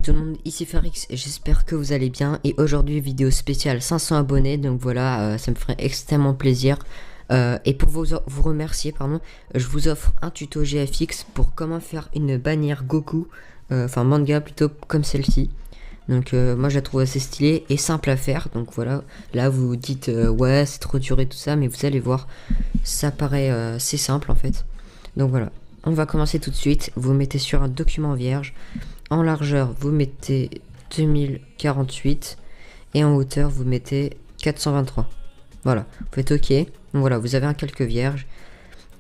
Tout le monde, ici Farix, j'espère que vous allez bien et aujourd'hui vidéo spéciale 500 abonnés, donc voilà, ça me ferait extrêmement plaisir. Et pour vous remercier, pardon, je vous offre un tuto GFX pour comment faire une bannière Goku, enfin manga plutôt comme celle-ci. Donc moi je la trouve assez stylée et simple à faire, donc voilà, là vous vous dites ouais c'est trop dur et tout ça, mais vous allez voir, ça paraît assez simple en fait. Donc voilà, on va commencer tout de suite, vous mettez sur un document vierge. En largeur, vous mettez 2048 et en hauteur, vous mettez 423. Voilà, vous faites OK. Donc voilà, vous avez un calque vierge.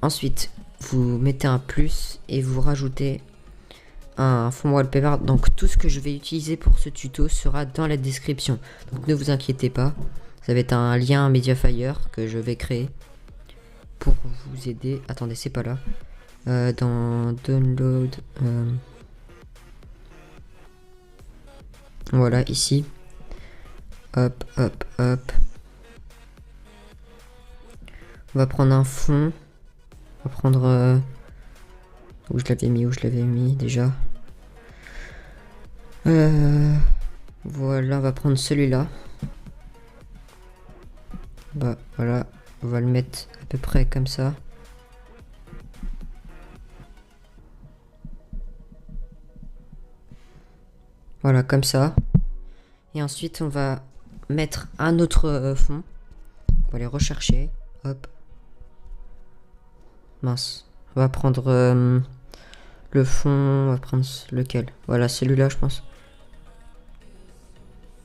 Ensuite, vous mettez un plus et vous rajoutez un fond wallpaper. Donc tout ce que je vais utiliser pour ce tuto sera dans la description. Donc ne vous inquiétez pas, ça va être un lien Mediafire que je vais créer pour vous aider. Attendez, c'est pas là. Dans Download... Voilà, ici. Hop, hop, hop. On va prendre un fond. On va prendre... où je l'avais mis déjà. Voilà, on va prendre celui-là. Bah, voilà. On va le mettre à peu près comme ça. Voilà, comme ça. Et ensuite, on va mettre un autre fond. On va les rechercher. Hop. Mince. On va prendre le fond. On va prendre lequel? Voilà, celui-là, je pense.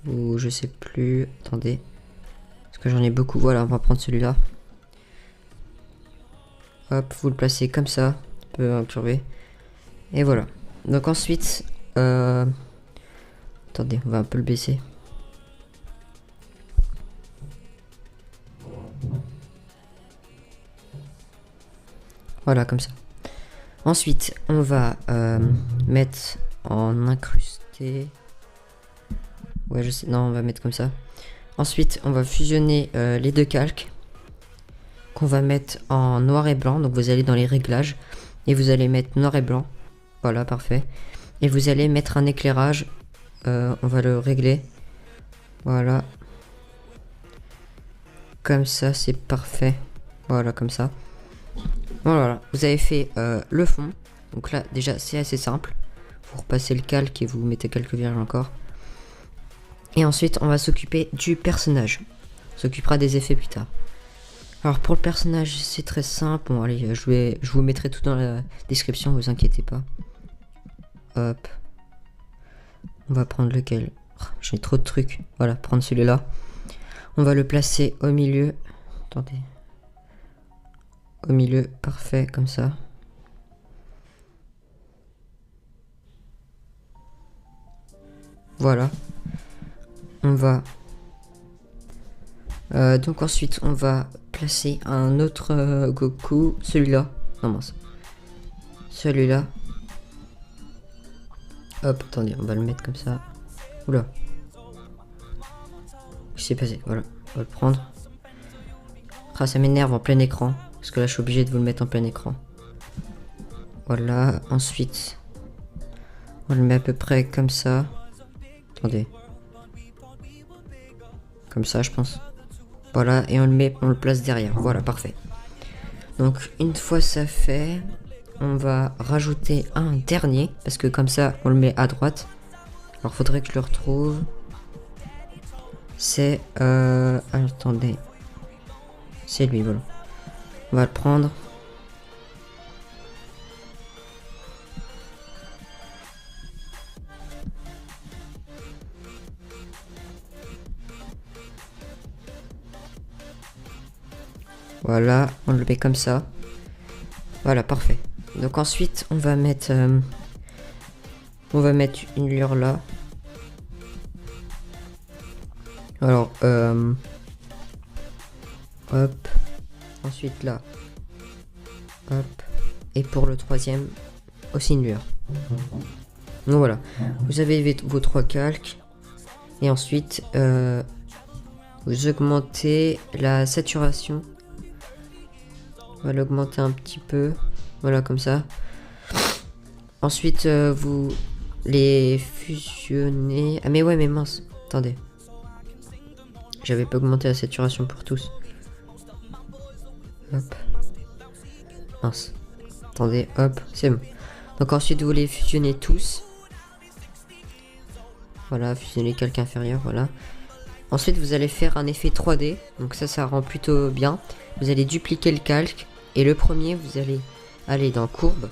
Ou je sais plus. Attendez. Parce que j'en ai beaucoup. Voilà, on va prendre celui-là. Hop, vous le placez comme ça. Un peu incurvé. Et voilà. Donc ensuite... Attendez, on va un peu le baisser. Voilà, comme ça. Ensuite, on va mettre en incrusté. Ouais, je sais. Non, on va mettre comme ça. Ensuite, on va fusionner les deux calques qu'on va mettre en noir et blanc. Donc, vous allez dans les réglages et vous allez mettre noir et blanc. Voilà, parfait. Et vous allez mettre un éclairage. On va le régler. Voilà. Comme ça, c'est parfait. Voilà, comme ça. Voilà, vous avez fait le fond. Donc là, déjà, c'est assez simple. Vous repassez le calque et vous mettez quelques vierges encore. Et ensuite, on va s'occuper du personnage. On s'occupera des effets plus tard. Alors, pour le personnage, c'est très simple. Bon, allez, je vous mettrai tout dans la description, vous inquiétez pas. Hop. On va prendre lequel? J'ai trop de trucs. Voilà, prendre celui-là. On va le placer au milieu. Attendez. Au milieu, parfait, comme ça. Voilà. On va... donc ensuite, on va placer un autre Goku. Celui-là. Non, mince. Celui-là. Hop, attendez, on va le mettre comme ça. Oula. Qu'est-ce qui s'est passé? Voilà, on va le prendre. Ah, ça m'énerve en plein écran. Parce que là, je suis obligé de vous le mettre en plein écran. Voilà, ensuite... on le met à peu près comme ça. Attendez. Comme ça, je pense. Voilà, et on le place derrière. Voilà, parfait. Donc, une fois ça fait... on va rajouter un dernier, parce que comme ça, on le met à droite. Alors, faudrait que je le retrouve. C'est... attendez. C'est lui, voilà. On va le prendre. Voilà, on le met comme ça. Voilà, parfait. Donc ensuite, on va mettre une lueur là. Alors, hop. Ensuite là. Hop. Et pour le troisième, aussi une lueur. Donc voilà. Vous avez vos trois calques. Et ensuite, vous augmentez la saturation. On va l'augmenter un petit peu. Voilà, comme ça. Ensuite, vous les fusionner. Ah mais ouais, mais mince. Attendez. J'avais pas augmenté la saturation pour tous. Hop. Mince. Attendez, hop, c'est bon. Donc ensuite vous les fusionnez tous. Voilà, fusionner calque inférieur, voilà. Ensuite vous allez faire un effet 3D. Donc ça rend plutôt bien. Vous allez dupliquer le calque. Et le premier, vous allez aller dans courbe.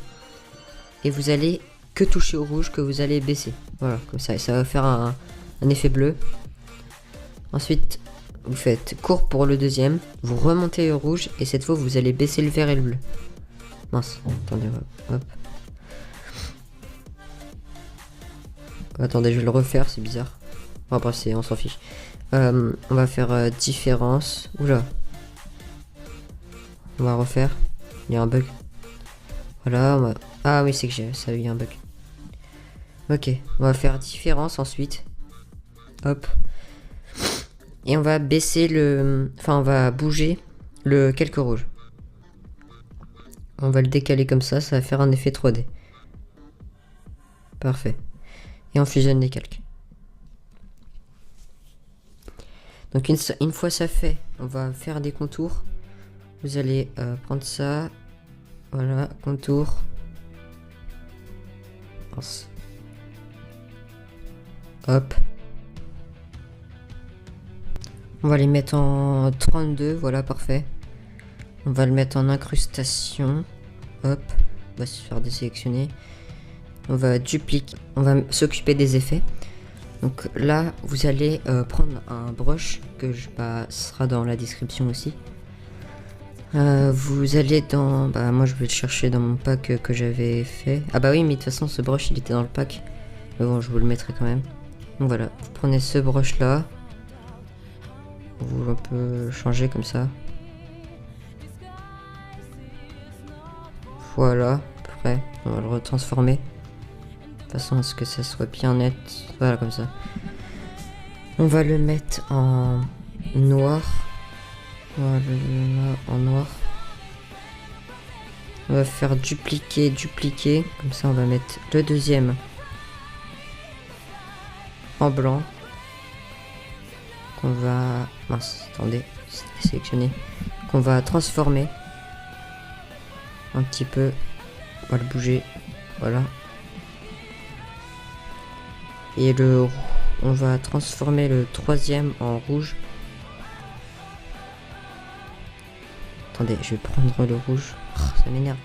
Et vous allez que toucher au rouge que vous allez baisser. Voilà, comme ça. Et ça va faire un effet bleu. Ensuite, vous faites courbe pour le deuxième. Vous remontez au rouge. Et cette fois, vous allez baisser le vert et le bleu. Mince, attendez, hop. Attendez, je vais le refaire, c'est bizarre. Enfin bref, on s'en fiche. On va faire différence. Oula. On va refaire. Il y a un bug. Voilà, ah oui, c'est que ça a eu un bug. Ok, on va faire différence ensuite. Hop. Et on va baisser le... Enfin, on va bouger le calque rouge. On va le décaler comme ça va faire un effet 3D. Parfait. Et on fusionne les calques. Donc une fois ça fait, on va faire des contours. Vous allez prendre ça. Voilà, contour. Mince. Hop. On va les mettre en 32, voilà, parfait. On va le mettre en incrustation. Hop. On va se faire désélectionner. On va dupliquer. On va s'occuper des effets. Donc là, vous allez prendre un brush que sera dans la description aussi. Vous allez dans... moi je vais le chercher dans mon pack que j'avais fait. Ah bah oui, mais de toute façon ce brush il était dans le pack. Mais bon, je vous le mettrai quand même. Donc voilà, vous prenez ce brush là. Vous un peu changer comme ça. Voilà, à peu près. On va le retransformer. De façon à ce que ça soit bien net. Voilà, comme ça. On va le mettre en noir. Voilà, en noir. On va faire dupliquer. Comme ça, on va mettre le deuxième en blanc. Qu'on va... Mince, attendez, sélectionner. Qu'on va transformer. Un petit peu. On va le bouger. Voilà. Et on va transformer le troisième en rouge. Attendez, je vais prendre le rouge. Oh, ça m'énerve.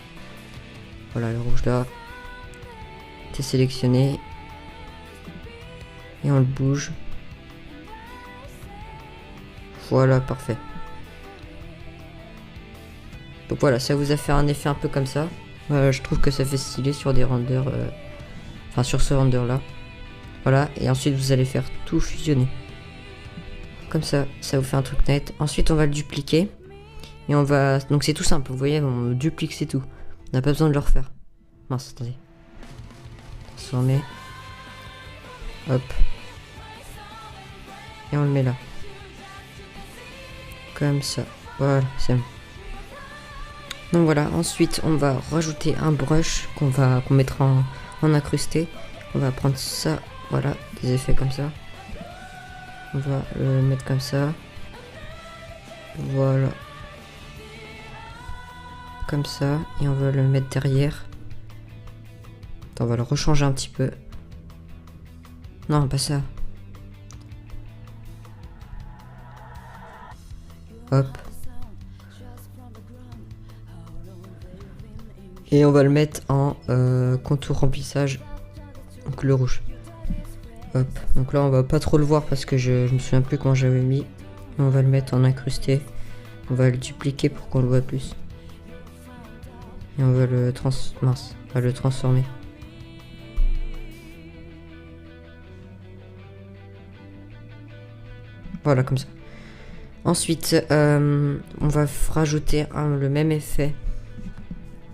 Voilà, le rouge là. C'est sélectionné. Et on le bouge. Voilà, parfait. Donc voilà, ça vous a fait un effet un peu comme ça. Je trouve que ça fait stylé sur des renders. Enfin, sur ce render là. Voilà, et ensuite vous allez faire tout fusionner. Comme ça, ça vous fait un truc net. Ensuite, on va le dupliquer. Et on va... Donc c'est tout simple, vous voyez, on duplique, c'est tout. On n'a pas besoin de le refaire. Mince, attendez. Transformer. Hop. Et on le met là. Comme ça. Voilà, c'est bon. Donc voilà, ensuite on va rajouter un brush qu'on mettra en incrusté. On va prendre ça, voilà, des effets comme ça. On va le mettre comme ça. Voilà. Comme ça, et on va le mettre derrière. Attends, on va le rechanger un petit peu. Non, pas ça. Hop. Et on va le mettre en contour remplissage. Donc le rouge. Hop. Donc là on va pas trop le voir parce que je me souviens plus comment j'avais mis. On va le mettre en incrusté. On va le dupliquer pour qu'on le voit plus. Et on va le transformer. Voilà, comme ça. Ensuite, on va rajouter le même effet.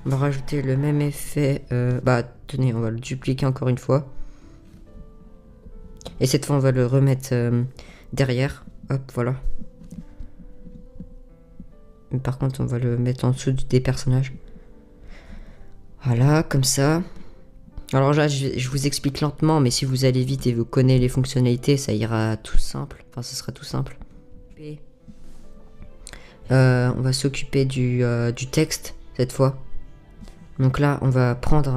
On va rajouter le même effet. Tenez, on va le dupliquer encore une fois. Et cette fois, on va le remettre derrière. Hop, voilà. Mais par contre, on va le mettre en dessous des personnages. Voilà, comme ça. Alors là, je vous explique lentement, mais si vous allez vite et vous connaissez les fonctionnalités, ça ira tout simple. Enfin, ce sera tout simple. On va s'occuper du texte cette fois. Donc là, on va prendre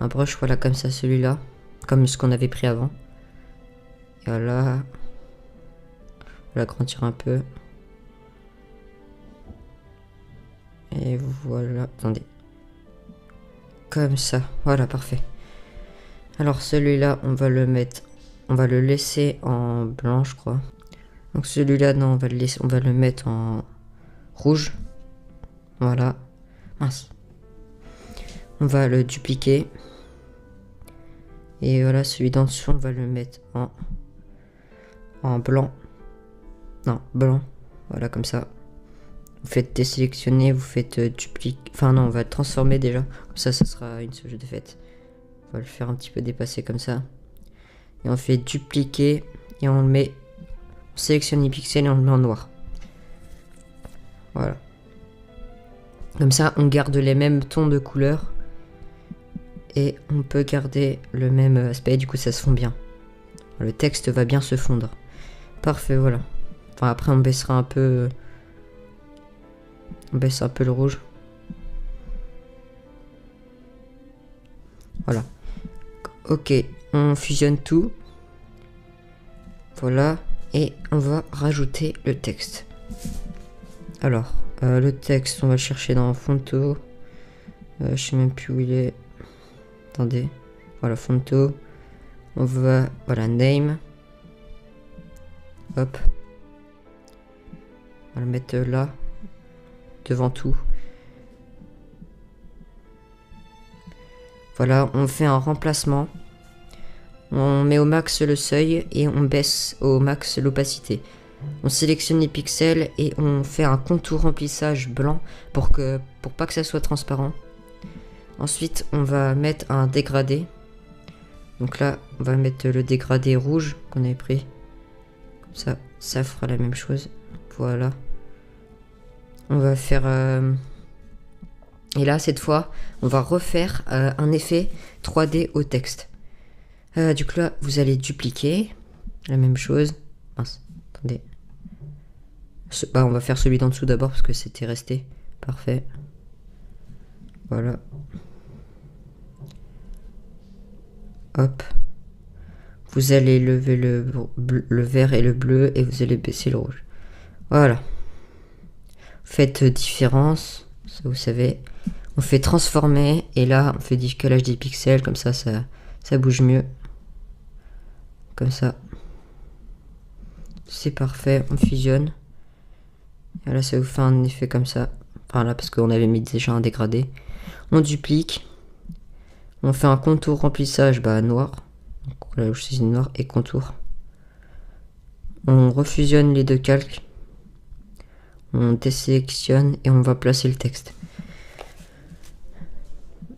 un brush, voilà, comme ça, celui-là. Comme ce qu'on avait pris avant. Et voilà. On va l'agrandir un peu. Et voilà. Attendez. Comme ça. Voilà, parfait. Alors celui-là, on va le mettre... On va le laisser en blanc, je crois. Donc celui-là, non, on va le laisser... On va le mettre en rouge. Voilà. Mince. On va le dupliquer. Et voilà, celui d'en dessous, on va le mettre en blanc. Non, blanc. Voilà, comme ça. Vous faites désélectionner, vous faites dupliquer. Enfin non, on va le transformer déjà. Comme ça, ça sera une seule de fait. On va le faire un petit peu dépasser comme ça. Et on fait dupliquer. Et on le met... On sélectionne les pixels et on le met en noir. Voilà. Comme ça, on garde les mêmes tons de couleurs. Et on peut garder le même aspect. Du coup, ça se fond bien. Le texte va bien se fondre. Parfait, voilà. Enfin, après, on baissera un peu... On baisse un peu le rouge. Voilà. Ok, on fusionne tout. Voilà. Et on va rajouter le texte. Alors, le texte, on va le chercher dans Fonto. Je sais même plus où il est. Attendez. Voilà, Fonto. On va... Voilà, name. Hop. On va le mettre là. Devant tout. Voilà, on fait un remplacement. On met au max le seuil et on baisse au max l'opacité. On sélectionne les pixels et on fait un contour remplissage blanc pour pas que ça soit transparent. Ensuite, on va mettre un dégradé. Donc là, on va mettre le dégradé rouge qu'on avait pris. Comme ça, ça fera la même chose. Voilà. On va faire... Et là, cette fois, on va refaire un effet 3D au texte. Du coup, là, vous allez dupliquer la même chose. Mince, attendez. On va faire celui d'en dessous d'abord parce que c'était resté. Parfait. Voilà. Hop. Vous allez lever le vert et le bleu et vous allez baisser le rouge. Voilà. Faites différence, ça vous savez. On fait transformer et là on fait décalage des pixels, comme ça bouge mieux. Comme ça. C'est parfait, on fusionne. Et là ça vous fait un effet comme ça. Enfin là parce qu'on avait mis déjà un dégradé. On duplique. On fait un contour remplissage noir. Donc là je suis noir et contour. On refusionne les deux calques. On désélectionne et on va placer le texte.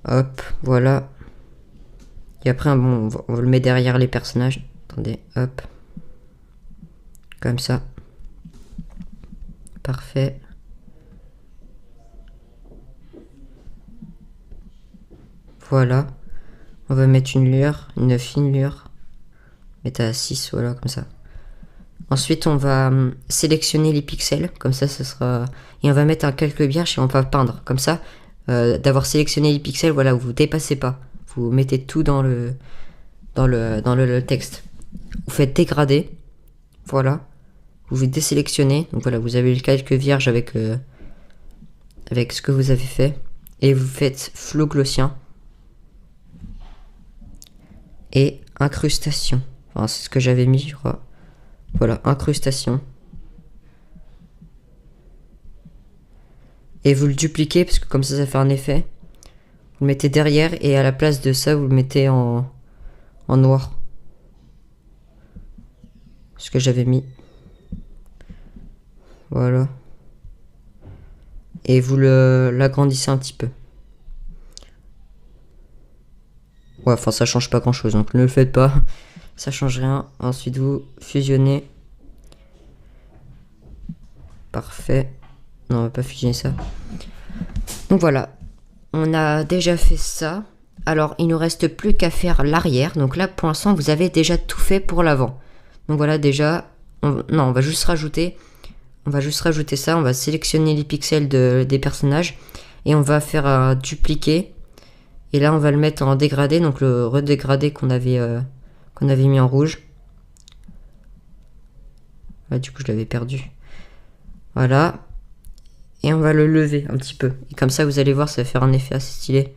Hop, voilà. Et après, bon, on le met derrière les personnages. Attendez, hop. Comme ça. Parfait. Voilà. On va mettre une lueur, une fine lueur. Mettre à 6, voilà, comme ça. Ensuite, on va sélectionner les pixels, comme ça, ça sera... Et on va mettre un calque-bière et on va peindre. Comme ça, d'avoir sélectionné les pixels, voilà, vous dépassez pas. Vous mettez tout dans le texte. Vous faites dégrader, voilà. Vous désélectionnez, donc voilà, vous avez le calque vierge avec ce que vous avez fait. Et vous faites flou gaussien. Et incrustation. Enfin, c'est ce que j'avais mis, je crois. Voilà, incrustation. Et vous le dupliquez parce que comme ça fait un effet. Vous le mettez derrière et à la place de ça, vous le mettez en noir. Ce que j'avais mis. Voilà. Et vous l'agrandissez un petit peu. Ouais, enfin ça change pas grand chose, donc ne le faites pas. Ça change rien. Ensuite vous fusionnez. Parfait. Non, on va pas fusionner ça. Donc voilà. On a déjà fait ça. Alors, il nous reste plus qu'à faire l'arrière. Donc là, pour l'instant, vous avez déjà tout fait pour l'avant. Donc voilà, déjà, on va juste rajouter ça. On va sélectionner les pixels des personnages et on va faire un dupliquer. Et là, on va le mettre en dégradé, donc le redégradé qu'on avait mis en rouge. Ah, du coup, je l'avais perdu. Voilà. Et on va le lever un petit peu. Et comme ça, vous allez voir, ça va faire un effet assez stylé.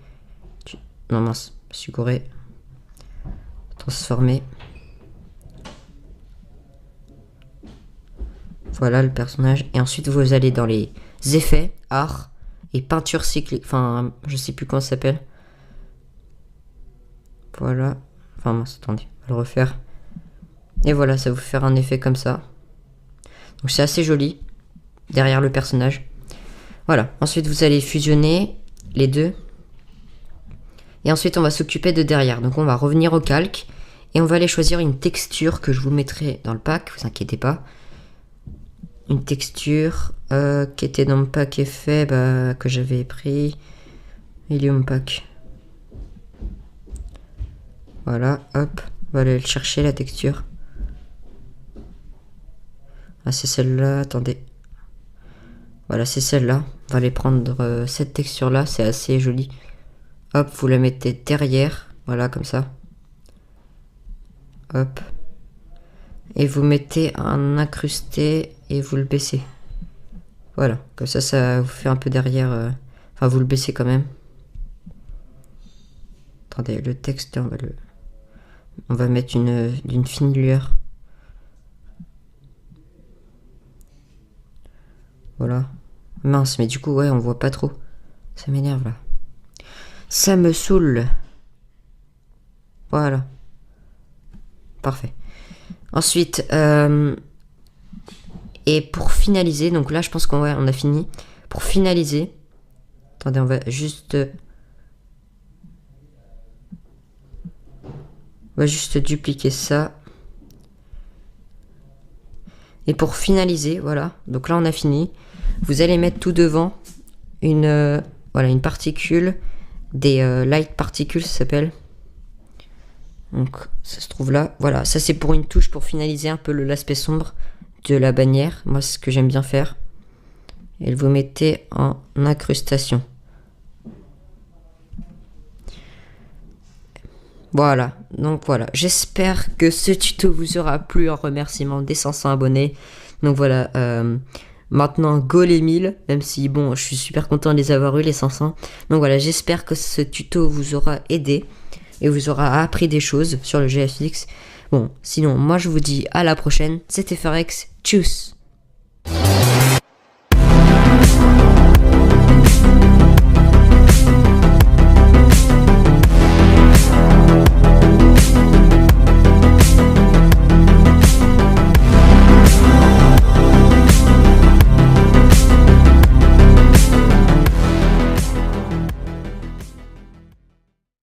Non, mince, je suis goré. Transformer. Voilà le personnage. Et ensuite, vous allez dans les effets, art et peinture cyclique. Enfin, je sais plus comment ça s'appelle. Voilà. Enfin, mince, attendez, on va le refaire. Et voilà, ça va vous faire un effet comme ça. Donc c'est assez joli derrière le personnage. Voilà. Ensuite, vous allez fusionner les deux. Et ensuite, on va s'occuper de derrière. Donc on va revenir au calque. Et on va aller choisir une texture que je vous mettrai dans le pack. Vous inquiétez pas. Une texture qui était dans le pack effet que j'avais pris. Helium pack. Voilà, hop. On va aller le chercher la texture. Ah, c'est celle-là, attendez. Voilà, c'est celle-là. On va aller prendre cette texture-là, c'est assez joli. Hop, vous la mettez derrière. Voilà, comme ça. Hop. Et vous mettez un incrusté et vous le baissez. Voilà, comme ça vous fait un peu derrière. Enfin, vous le baissez quand même. Attendez, le texte, on va mettre d'une fine lueur. Voilà. Mince, mais du coup, ouais, on voit pas trop. Ça m'énerve, là. Ça me saoule. Voilà. Parfait. Ensuite, et pour finaliser, donc là, je pense qu'on a fini. Pour finaliser, attendez, on va juste dupliquer ça. Et pour finaliser, voilà. Donc là, on a fini. Vous allez mettre tout devant une particule, des light particules, ça s'appelle. Donc ça se trouve là. Voilà, ça c'est pour une touche pour finaliser un peu l'aspect sombre de la bannière. Moi, c'est ce que j'aime bien faire. Et vous mettez en incrustation. Voilà, donc voilà, j'espère que ce tuto vous aura plu en remerciement des 500 abonnés. Donc voilà, maintenant go les 1000, même si bon, je suis super content de les avoir eu les 500. Donc voilà, j'espère que ce tuto vous aura aidé et vous aura appris des choses sur le GFX. Bon, sinon, moi je vous dis à la prochaine, c'était Farex, tchuss.